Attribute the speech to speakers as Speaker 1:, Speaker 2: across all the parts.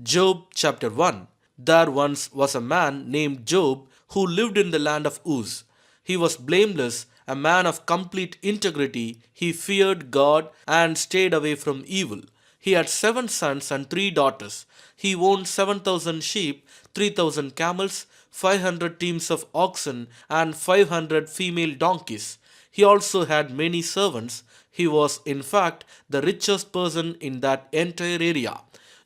Speaker 1: Job chapter 1. There once was a man named Job who lived in the land of Uz. He was blameless, a man of complete integrity. He feared God and stayed away from evil. He had 7 sons and 3 daughters. He owned 7,000 sheep, 3,000 camels, 500 teams of oxen, and 500 female donkeys. He also had many servants. He was, in fact, the richest person in that entire area.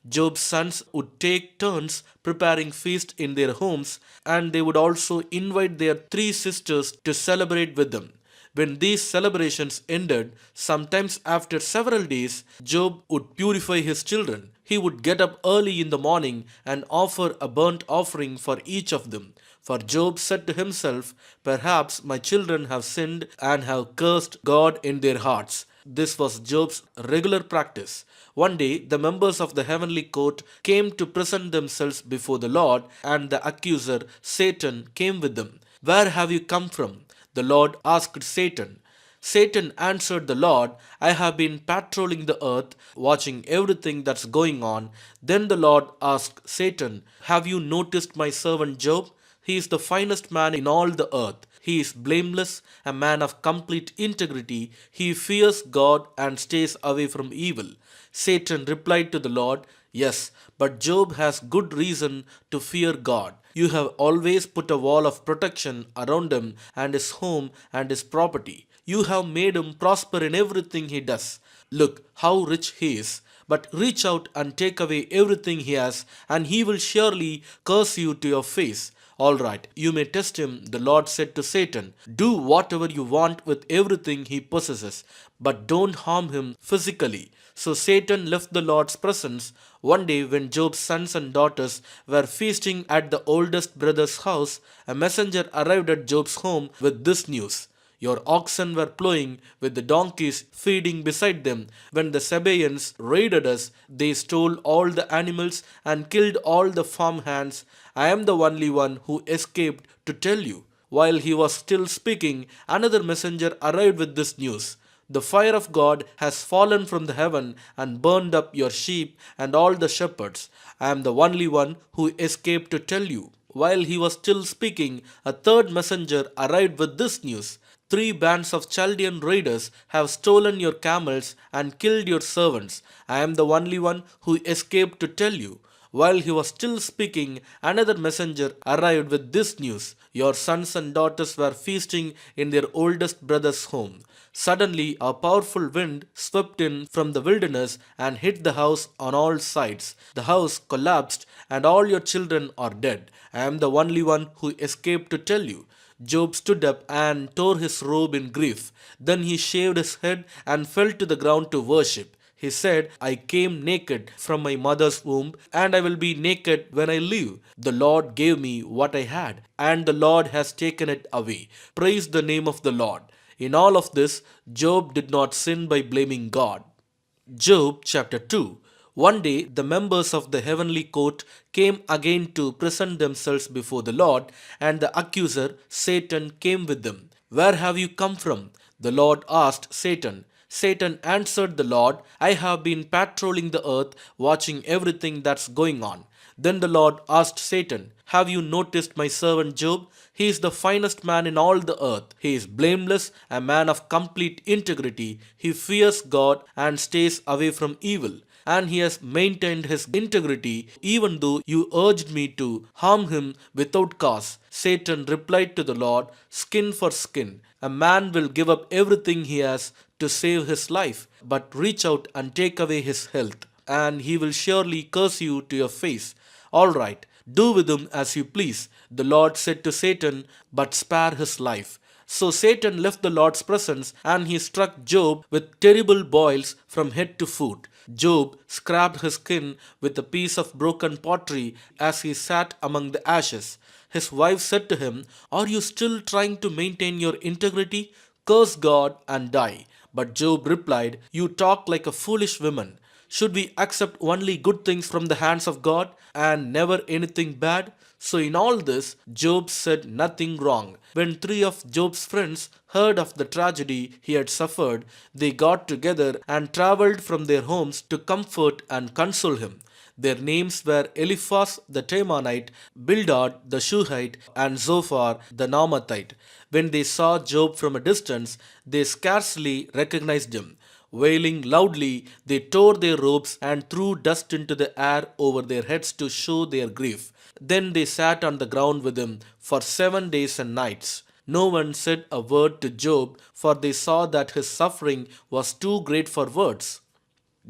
Speaker 1: Job's sons would take turns preparing feasts in their homes, and they would also invite their 3 sisters to celebrate with them. When these celebrations ended, sometimes after several days, Job would purify his children. He would get up early in the morning and offer a burnt offering for each of them. For Job said to himself, "Perhaps my children have sinned and have cursed God in their hearts." This was Job's regular practice. One day, the members of the heavenly court came to present themselves before the Lord, and the accuser, Satan, came with them. "Where have you come from?" the Lord asked Satan. Satan answered the Lord, "I have been patrolling the earth, watching everything that's going on." Then the Lord asked Satan, "Have you noticed my servant Job? He is the finest man in all the earth. He is blameless, a man of complete integrity. He fears God and stays away from evil." Satan replied to the Lord, "Yes, but Job has good reason to fear God. You have always put a wall of protection around him and his home and his property. You have made him prosper in everything he does. Look how rich he is. But reach out and take away everything he has, and he will surely curse you to your face." "All right, you may test him," the Lord said to Satan. "Do whatever you want with everything he possesses, but don't harm him physically." So Satan left the Lord's presence. One day, when Job's sons and daughters were feasting at the oldest brother's house, a messenger arrived at Job's home with this news: "Your oxen were plowing, with the donkeys feeding beside them. When the Sabaeans raided us, they stole all the animals and killed all the farm hands. I am the only one who escaped to tell you." While he was still speaking, another messenger arrived with this news: "The fire of God has fallen from the heaven and burned up your sheep and all the shepherds. I am the only one who escaped to tell you." While he was still speaking, a third messenger arrived with this news: "Three bands of Chaldean raiders have stolen your camels and killed your servants. I am the only one who escaped to tell you." While he was still speaking, another messenger arrived with this news: "Your sons and daughters were feasting in their oldest brother's home. Suddenly, a powerful wind swept in from the wilderness and hit the house on all sides. The house collapsed, and all your children are dead. I am the only one who escaped to tell you." Job stood up and tore his robe in grief. Then he shaved his head and fell to the ground to worship. He said, "I came naked from my mother's womb, and I will be naked when I leave. The Lord gave me what I had, and the Lord has taken it away. Praise the name of the Lord." In all of this, Job did not sin by blaming God. Job chapter 2. One day, the members of the heavenly court came again to present themselves before the Lord, and the accuser, Satan, came with them. "Where have you come from?" the Lord asked Satan. Satan answered the Lord, "I have been patrolling the earth, watching everything that's going on." Then the Lord asked Satan, "Have you noticed my servant Job? He is the finest man in all the earth. He is blameless, a man of complete integrity. He fears God and stays away from evil. And he has maintained his integrity even though you urged me to harm him without cause." Satan replied to the Lord, "Skin for skin. A man will give up everything he has to save his life, but reach out and take away his health, and he will surely curse you to your face. All right, do with him as you please," the Lord said to Satan, "but spare his life." So Satan left the Lord's presence, and he struck Job with terrible boils from head to foot. Job scraped his skin with a piece of broken pottery as he sat among the ashes. His wife said to him, "Are you still trying to maintain your integrity? Curse God and die." But Job replied, "You talk like a foolish woman. Should we accept only good things from the hands of God and never anything bad?" So in all this, Job said nothing wrong. When 3 of Job's friends heard of the tragedy he had suffered, they got together and traveled from their homes to comfort and console him. Their names were Eliphaz the Temanite, Bildad the Shuhite, and Zophar the Naamathite. When they saw Job from a distance, they scarcely recognized him. Wailing loudly, they tore their robes and threw dust into the air over their heads to show their grief. Then they sat on the ground with him for 7 days and nights. No one said a word to Job, for they saw that his suffering was too great for words.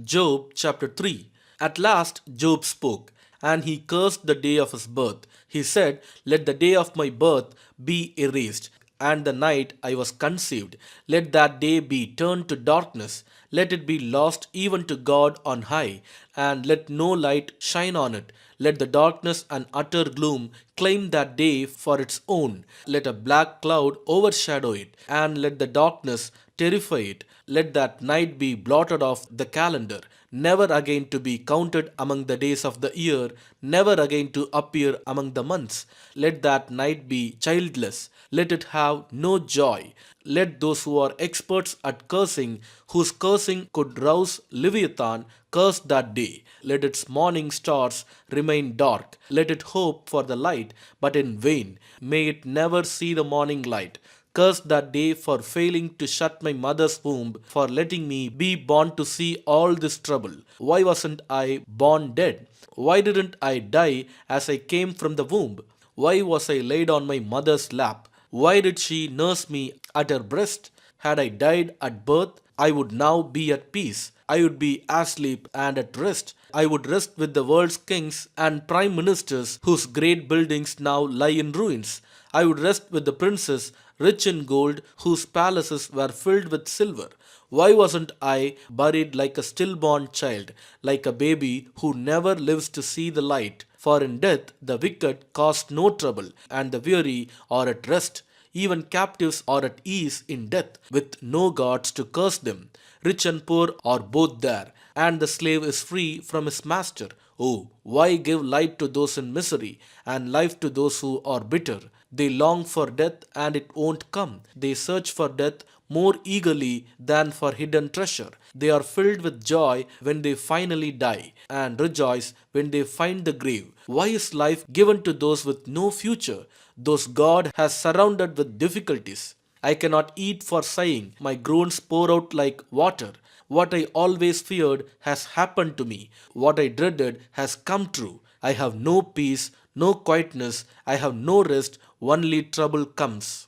Speaker 1: Job chapter 3. At last Job spoke, and he cursed the day of his birth. He said, "Let the day of my birth be erased, and the night I was conceived. Let that day be turned to darkness. Let it be lost even to God on high, and let no light shine on it. Let the darkness and utter gloom claim that day for its own. Let a black cloud overshadow it, and let the darkness terrify it. Let that night be blotted off the calendar, never again to be counted among the days of the year, never again to appear among the months. Let that night be childless. Let it have no joy. Let those who are experts at cursing, whose cursing could rouse Leviathan, curse that day. Let its morning stars remain dark. Let it hope for the light, but in vain. May it never see the morning light. Curse that day for failing to shut my mother's womb, for letting me be born to see all this trouble. Why wasn't I born dead? Why didn't I die as I came from the womb? Why was I laid on my mother's lap? Why did she nurse me at her breast? Had I died at birth, I would now be at peace. I would be asleep and at rest. I would rest with the world's kings and prime ministers whose great buildings now lie in ruins. I would rest with the princes rich in gold whose palaces were filled with silver. Why wasn't I buried like a stillborn child, like a baby who never lives to see the light? For in death the wicked cause no trouble, and the weary are at rest. Even captives are at ease in death, with no gods to curse them. Rich and poor are both there, and the slave is free from his master. Oh, why give light to those in misery, and life to those who are bitter? They long for death, and it won't come. They search for death more eagerly than for hidden treasure. They are filled with joy when they finally die, and rejoice when they find the grave. Why is life given to those with no future, those God has surrounded with difficulties? I cannot eat for sighing, my groans pour out like water. What I always feared has happened to me. What I dreaded has come true. I have no peace, no quietness, I have no rest, only trouble comes.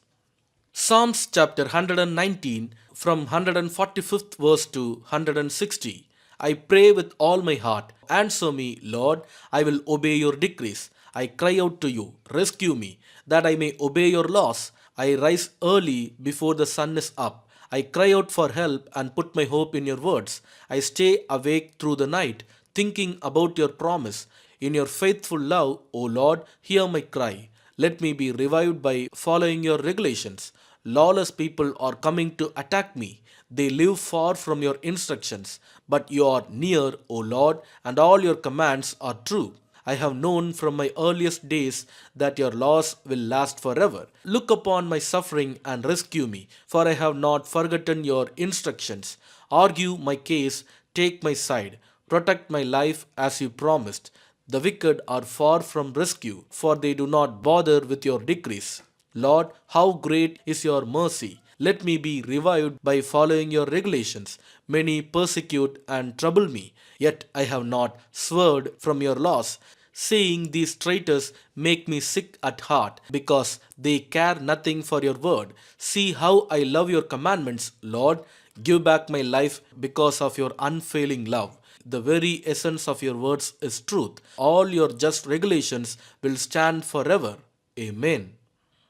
Speaker 1: Psalms chapter 119 from 145th verse to 160. I pray with all my heart. Answer me, Lord, I will obey your decrees. I cry out to you, rescue me, that I may obey your laws. I rise early before the sun is up. I cry out for help and put my hope in your words. I stay awake through the night, thinking about your promise. In your faithful love, O Lord, hear my cry. Let me be revived by following your regulations. Lawless people are coming to attack me. They live far from your instructions, but you are near, O Lord, and all your commands are true. I have known from my earliest days that your laws will last forever. Look upon my suffering and rescue me, for I have not forgotten your instructions. Argue my case, take my side, protect my life as you promised. The wicked are far from rescue, for they do not bother with your decrees. Lord, how great is your mercy! Let me be revived by following your regulations. Many persecute and trouble me, yet I have not swerved from your laws. Seeing these traitors make me sick at heart, because they care nothing for your word. See how I love your commandments, Lord. Give back my life because of your unfailing love. The very essence of your words is truth. All your just regulations will stand forever. Amen.